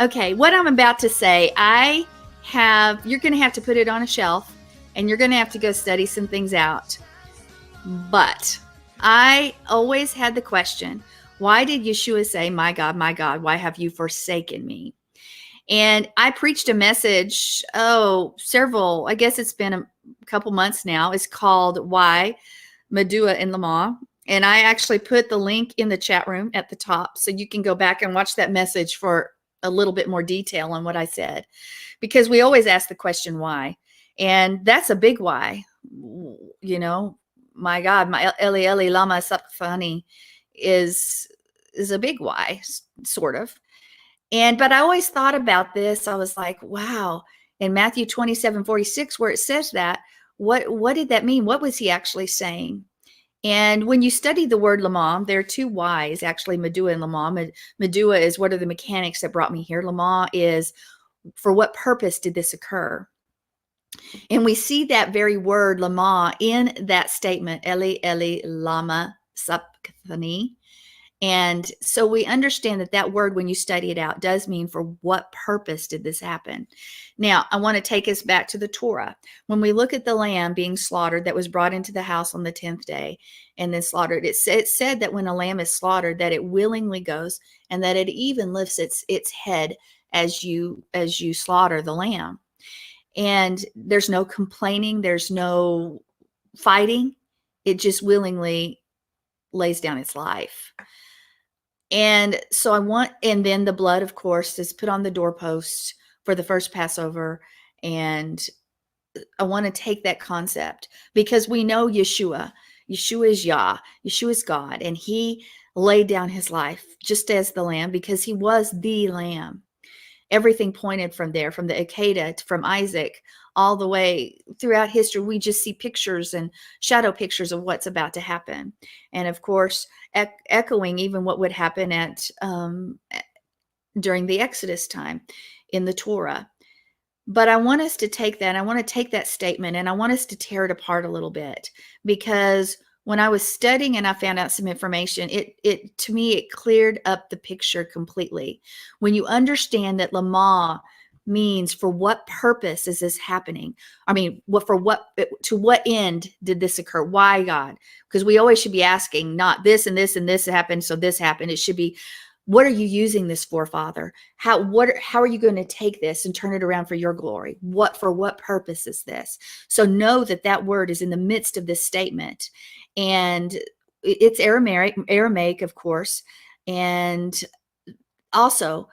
Okay, what I'm about to say, you're going to have to put it on a shelf and you're going to have to go study some things out. But I always had the question, why did Yeshua say, my God, why have you forsaken me? And I preached a message, I guess it's been a couple months now. It's called Why, Medua and Lama. And I actually put the link in the chat room at the top so you can go back and watch that message for a little bit more detail on what I said. Because we always ask the question, why? And that's a big why. You know, my God, my Eli Eli Lama Sabachthani is a big why, sort of. But I always thought about this. I was like, wow. In Matthew 27:46, where it says that, what did that mean? What was he actually saying? And when you study the word Lama, there are two Y's, actually, Medua and Lama. Medua is, what are the mechanics that brought me here? Lama is, for what purpose did this occur? And we see that very word Lama in that statement, Eli Eli Lama Sabachthani. And so we understand that that word, when you study it out, does mean for what purpose did this happen? Now, I want to take us back to the Torah. When we look at the lamb being slaughtered that was brought into the house on the 10th day and then slaughtered, it said that when a lamb is slaughtered, that it willingly goes and that it even lifts its head as you slaughter the lamb. And there's no complaining, there's no fighting. It just willingly lays down its life. And so and then the blood, of course, is put on the doorposts for the first Passover. And I want to take that concept because we know Yeshua is Yah, Yeshua is God, and he laid down his life just as the lamb because he was the lamb. Everything pointed from there, from the Akedah, from Isaac, all the way throughout history. We just see pictures and shadow pictures of what's about to happen. And of course, echoing even what would happen during the Exodus time in the Torah. But I want us to take that, I want to take that statement and I want us to tear it apart a little bit, because when I was studying and I found out some information, it to me, it cleared up the picture completely. When you understand that Lama means, for what purpose is this happening? I mean, to what end did this occur? Why, God? Because we always should be asking, not this and this and this happened, so this happened. It should be, what are you using this for, Father? How are you going to take this and turn it around for your glory? For what purpose is this? So know that word is in the midst of this statement. And it's Aramaic, of course. And also,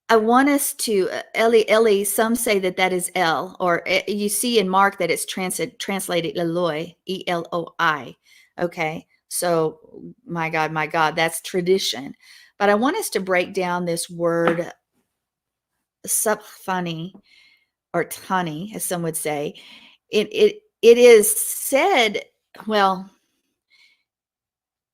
I want us to, Eli, some say that is El, or you see in Mark that it's translated Eloi, Eloi. Okay. So, my God, that's tradition. But I want us to break down this word, Sabachthani, or Tani, as some would say. It is said, well,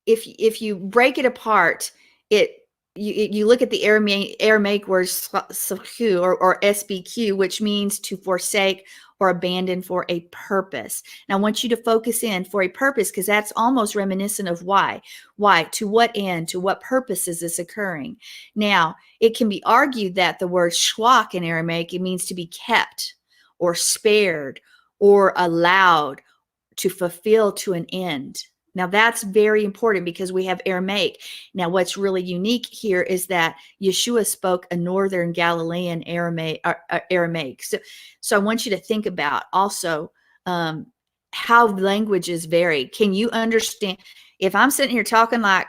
if you break it apart, you look at the Aramaic word sakhu, or SBQ, which means to forsake or abandon for a purpose. Now, I want you to focus in for a purpose, because that's almost reminiscent of why. Why? To what end? To what purpose is this occurring? Now, it can be argued that the word shwach in Aramaic, it means to be kept or spared or allowed to fulfill to an end. Now, that's very important because we have Aramaic. Now, what's really unique here is that Yeshua spoke a Northern Galilean Aramaic. So I want you to think about also how languages vary. Can you understand? If I'm sitting here talking like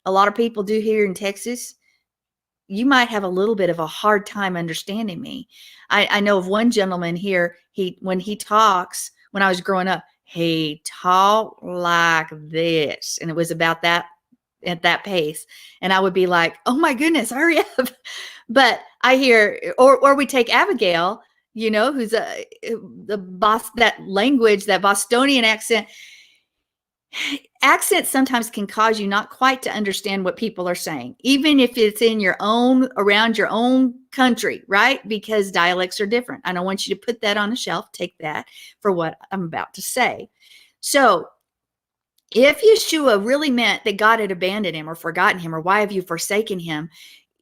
a lot of people do here in Texas, you might have a little bit of a hard time understanding me. I know of one gentleman here, when he talks, when I was growing up, he talked like this, and it was about that, at that pace. And I would be like, oh my goodness, hurry up. But I hear, or we take Abigail, who's the boss, that language, that Bostonian accent. Accents sometimes can cause you not quite to understand what people are saying, even if it's around your own country, right? Because dialects are different. And I want you to put that on a shelf, take that for what I'm about to say. So if Yeshua really meant that God had abandoned him or forgotten him, or why have you forsaken him?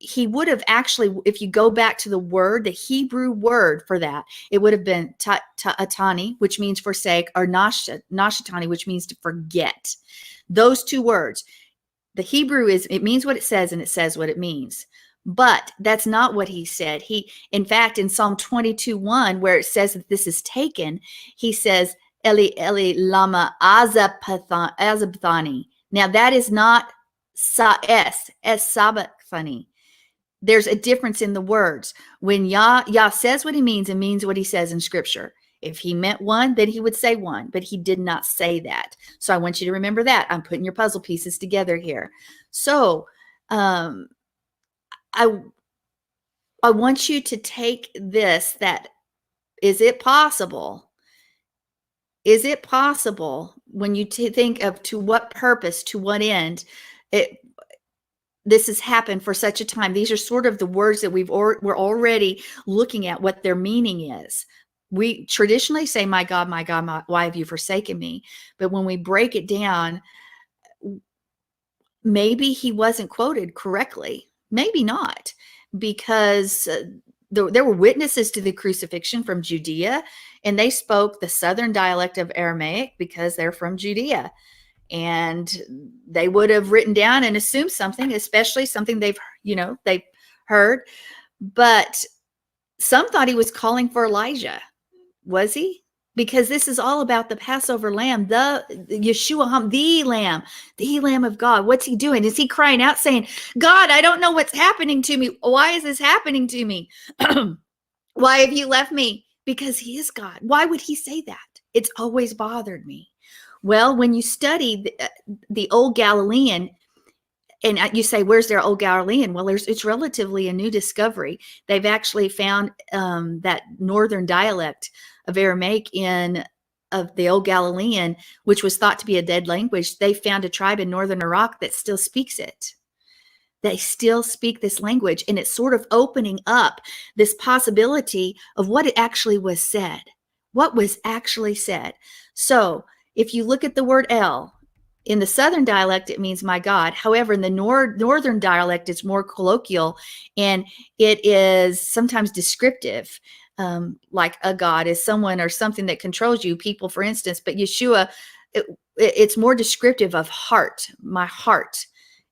he would have actually, if you go back to the word, the Hebrew word for that, it would have been ta'atani, which means forsake, or nashatani, which means to forget. Those two words. The Hebrew it means what it says, and it says what it means. But that's not what he said. In fact, in Psalm 22:1, where it says that this is taken, he says, Eli, Eli, lama azabthani. Now, that is not sabachthani. There's a difference in the words. When Yah says what he means and means what he says in Scripture. If he meant one, then he would say one, but he did not say that. So I want you to remember that. I'm putting your puzzle pieces together here. So I want you to take this, that is it possible? Is it possible when you think of to what purpose, to what end, this has happened for such a time? These are sort of the words that we're already looking at what their meaning is. We traditionally say, my God, why have you forsaken me? But when we break it down, maybe he wasn't quoted correctly. Maybe not, because there were witnesses to the crucifixion from Judea, and they spoke the southern dialect of Aramaic because they're from Judea. And they would have written down and assumed something, especially something they've heard. But some thought he was calling for Elijah. Was he? Because this is all about the Passover lamb, the Yeshua, the lamb of God. What's he doing? Is he crying out saying, God, I don't know what's happening to me. Why is this happening to me? Why have you left me? Because he is God. Why would he say that? It's always bothered me. Well, when you study the old Galilean, and you say, where's their old Galilean? Well, it's relatively a new discovery. They've actually found that northern dialect of Aramaic of the old Galilean, which was thought to be a dead language. They found a tribe in northern Iraq that still speaks it. They still speak this language, and it's sort of opening up this possibility of what it actually was said. What was actually said. So if you look at the word El, in the southern dialect, it means my God. However, in the northern dialect, it's more colloquial, and it is sometimes descriptive, like a God is someone or something that controls you, people, for instance. But Yeshua, it's more descriptive of heart, my heart,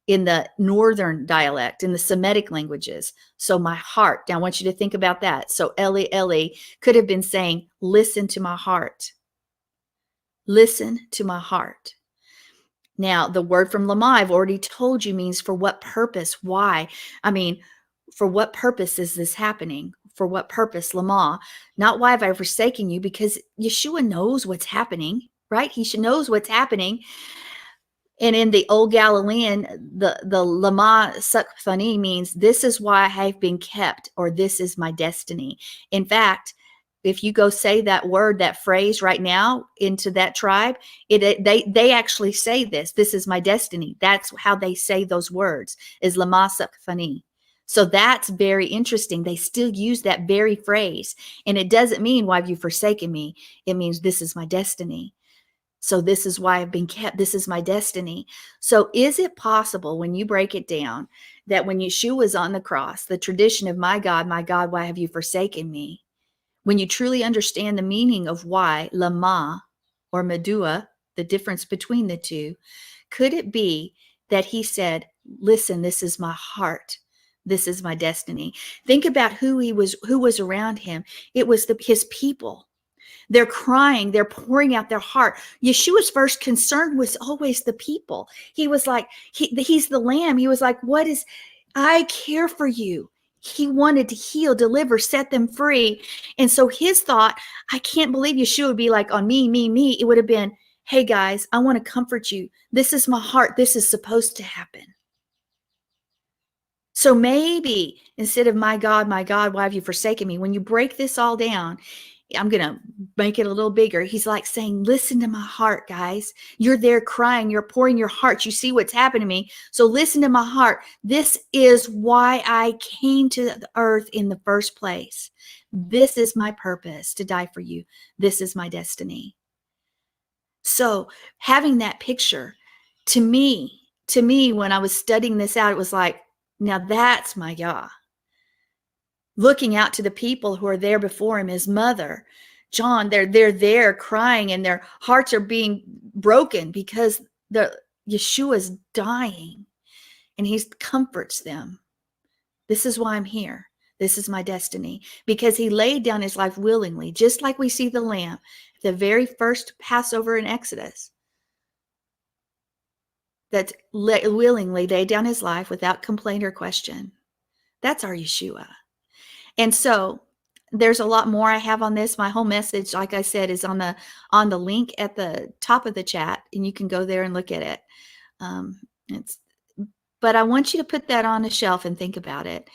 in the northern dialect, in the Semitic languages. So my heart. Now I want you to think about that. So Eli, Eli could have been saying, listen to my heart. Listen to my heart. Now, the word from Lama, I've already told you, means for what purpose, why. I mean, for what purpose is this happening? For what purpose, Lama? Not why have I forsaken you, because Yeshua knows what's happening, right? He knows what's happening. And in the old Galilean, the Lama Sakfani means this is why I have been kept, or this is my destiny. In fact, if you go say that word, that phrase right now into that tribe, they actually say this is my destiny. That's how they say those words, is Lama Sakfani. So that's very interesting. They still use that very phrase. And it doesn't mean, why have you forsaken me? It means this is my destiny. So this is why I've been kept. This is my destiny. So is it possible, when you break it down, that when Yeshua was on the cross, the tradition of my God, why have you forsaken me? When you truly understand the meaning of why, Lama or Medua, the difference between the two, could it be that he said, listen, this is my heart. This is my destiny. Think about who was around him. It was his people. They're crying, they're pouring out their heart. Yeshua's first concern was always the people. He was like, he's the lamb. He was like, I care for you. He wanted to heal, deliver, set them free. And so his thought, I can't believe Yeshua would be like, on me, me, me. It would have been, hey guys, I want to comfort you. This is my heart. This is supposed to happen. So maybe instead of my God, why have you forsaken me? When you break this all down, I'm going to make it a little bigger. He's like saying, listen to my heart, guys. You're there crying. You're pouring your heart. You see what's happened to me. So listen to my heart. This is why I came to the earth in the first place. This is my purpose, to die for you. This is my destiny. So having that picture, to me, when I was studying this out, it was like, Now that's my Yah. Looking out to the people who are there before him, his mother, John, they're there crying and their hearts are being broken because the Yeshua's dying, and he comforts them. This is why I'm here. This is my destiny, because he laid down his life willingly, just like we see the lamb, the very first Passover in Exodus, that willingly laid down his life without complaint or question. That's our Yeshua. And so there's a lot more I have on this. My whole message, like I said, is on the link at the top of the chat, and you can go there and look at it. But I want you to put that on a shelf and think about it.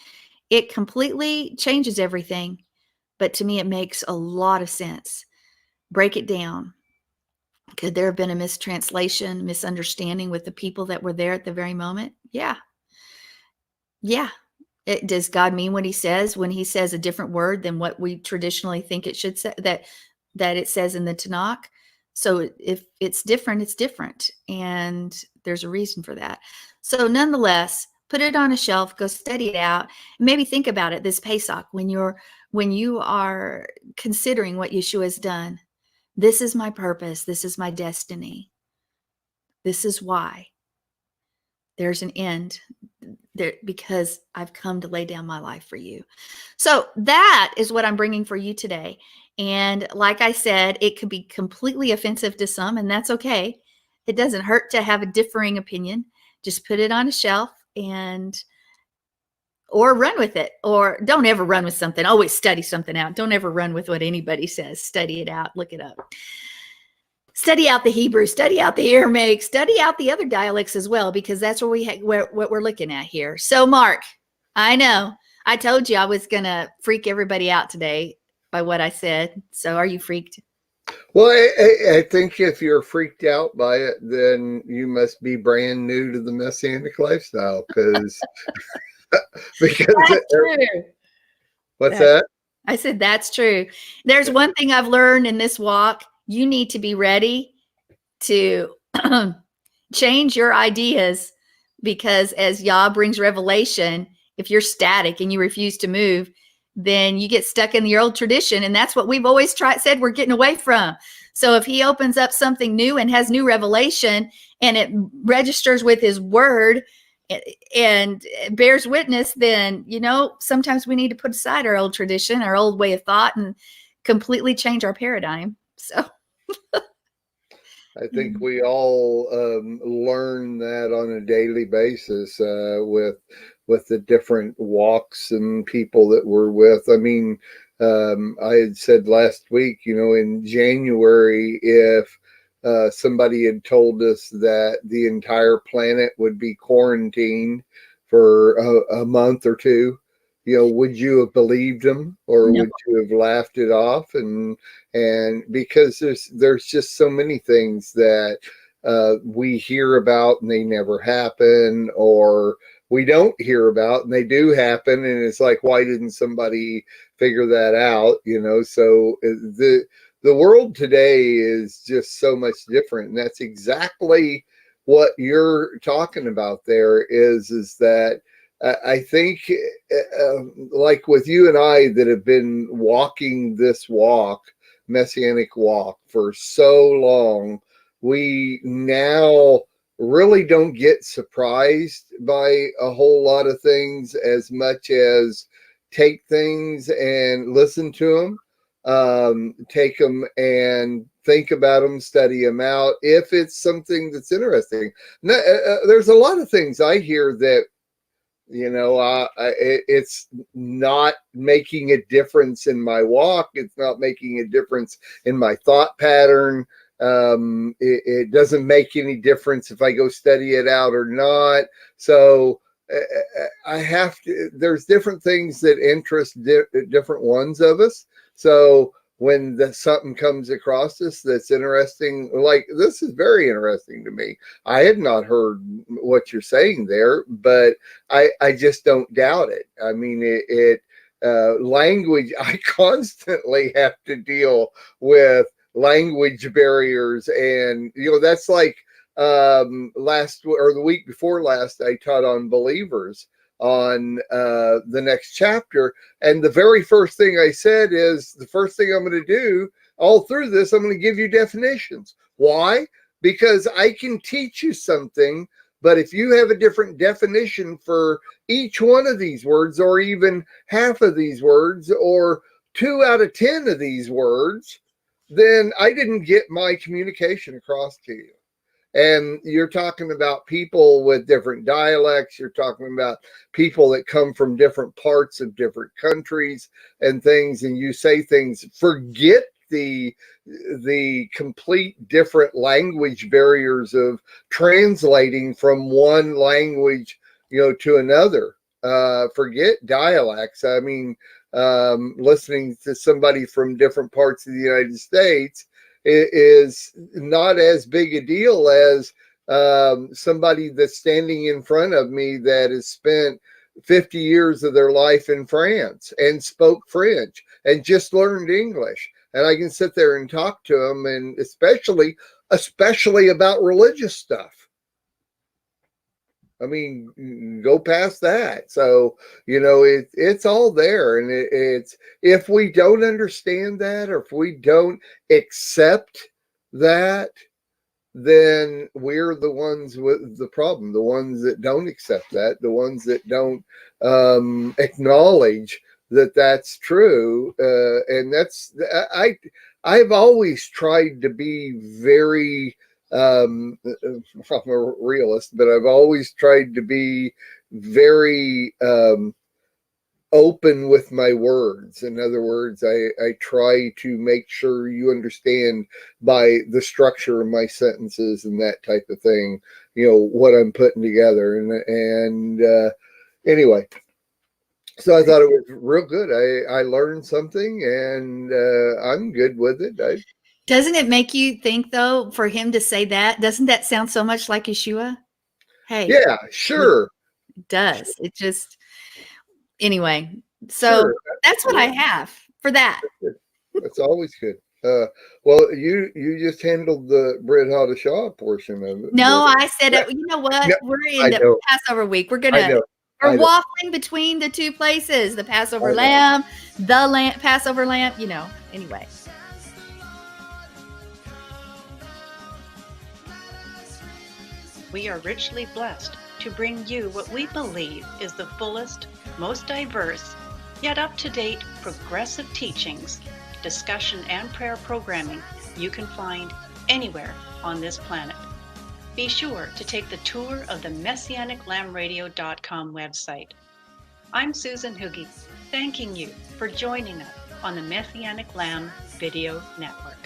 It completely changes everything, but to me, it makes a lot of sense. Break it down. Could there have been a mistranslation, misunderstanding with the people that were there at the very moment? Yeah. Does God mean what he says when he says a different word than what we traditionally think it should say, that it says in the Tanakh? So if it's different, it's different. And there's a reason for that. So nonetheless, put it on a shelf, go study it out, and maybe think about it this Pesach when you are considering what Yeshua has done. This is my purpose. This is my destiny. This is why. There's an end there, because I've come to lay down my life for you. So that is what I'm bringing for you today. And like I said, it could be completely offensive to some, and that's okay. It doesn't hurt to have a differing opinion. Just put it on a shelf or run with it, or don't ever run with something. Always study something out. Don't ever run with what anybody says. Study it out. Look it up. Study out the Hebrew, study out the Aramaic, study out the other dialects as well, because that's what we're looking at here. So, Mark, I know I told you I was going to freak everybody out today by what I said. So, are you freaked? Well, I think if you're freaked out by it, then you must be brand new to the Messianic lifestyle, because that's true. What's that? I said that's true. There's one thing I've learned in this walk. You need to be ready to change your ideas, because as Yah brings revelation, if you're static and you refuse to move, then you get stuck in your old tradition. And that's what we've always said we're getting away from. So if he opens up something new and has new revelation, and it registers with his word and bears witness, then, sometimes we need to put aside our old tradition, our old way of thought, and completely change our paradigm. So I think we all learn that on a daily basis with the different walks and people that we're with. I mean, I had said last week, in January, if somebody had told us that the entire planet would be quarantined for a month or two, would you have believed them, or No. would you have laughed it off? And because there's just so many things that we hear about and they never happen, or we don't hear about and they do happen, and it's like, why didn't somebody figure that out? So the world today is just so much different, and that's exactly what you're talking about there. Is that I think, like with you and I that have been walking this Messianic walk, for so long, we now really don't get surprised by a whole lot of things as much as take things and listen to them, take them and think about them, study them out if it's something that's interesting. There's a lot of things I hear that it's not making a difference in my walk. It's not making a difference in my thought pattern. It doesn't make any difference if I go study it out or not. So I have to, there's different things that interest different ones of us. So when something comes across us that's interesting, like this is very interesting to me. I had not heard what you're saying there, but I just don't doubt it. I mean, language, I constantly have to deal with language barriers, and that's like the week before last, I taught on believers. on the next chapter. And the very first thing I said is the first thing I'm going to do all through this, I'm going to give you definitions. Why? Because I can teach you something, but if you have a different definition for each one of these words, or even half of these words, or 2 out of 10 of these words, then I didn't get my communication across to you. And you're talking about people with different dialects. You're talking about people that come from different parts of different countries and things. And you say things, forget the complete different language barriers of translating from one language, to another. Forget dialects. I mean, listening to somebody from different parts of the United States is not as big a deal as somebody that's standing in front of me that has spent 50 years of their life in France and spoke French and just learned English. And I can sit there and talk to them, and especially about religious stuff. I mean, go past that. So, it's all there. And it's, if we don't understand that, or if we don't accept that, then we're the ones with the problem, the ones that don't accept that, the ones that don't acknowledge that that's true. And I've always tried to be very, I'm a realist, but I've always tried to be very open with my words. In other words, I try to make sure you understand by the structure of my sentences and that type of thing, what I'm putting together. And anyway, so I thought it was real good. I learned something, and I'm good with it. Doesn't it make you think, though, for him to say that? Doesn't that sound so much like Yeshua? Hey. Yeah, sure. It does. It just, anyway. So Sure. that's what I have for that. That's always good. Well, you just handled the Brit Hadashah portion of it. No, I said, you know what? No, we're in the Passover week. We're waffling between the two places, the Passover lamb, Passover lamb, anyway. We are richly blessed to bring you what we believe is the fullest, most diverse, yet up-to-date progressive teachings, discussion, and prayer programming you can find anywhere on this planet. Be sure to take the tour of the MessianicLambRadio.com website. I'm Susan Hoogie, thanking you for joining us on the Messianic Lamb Video Network.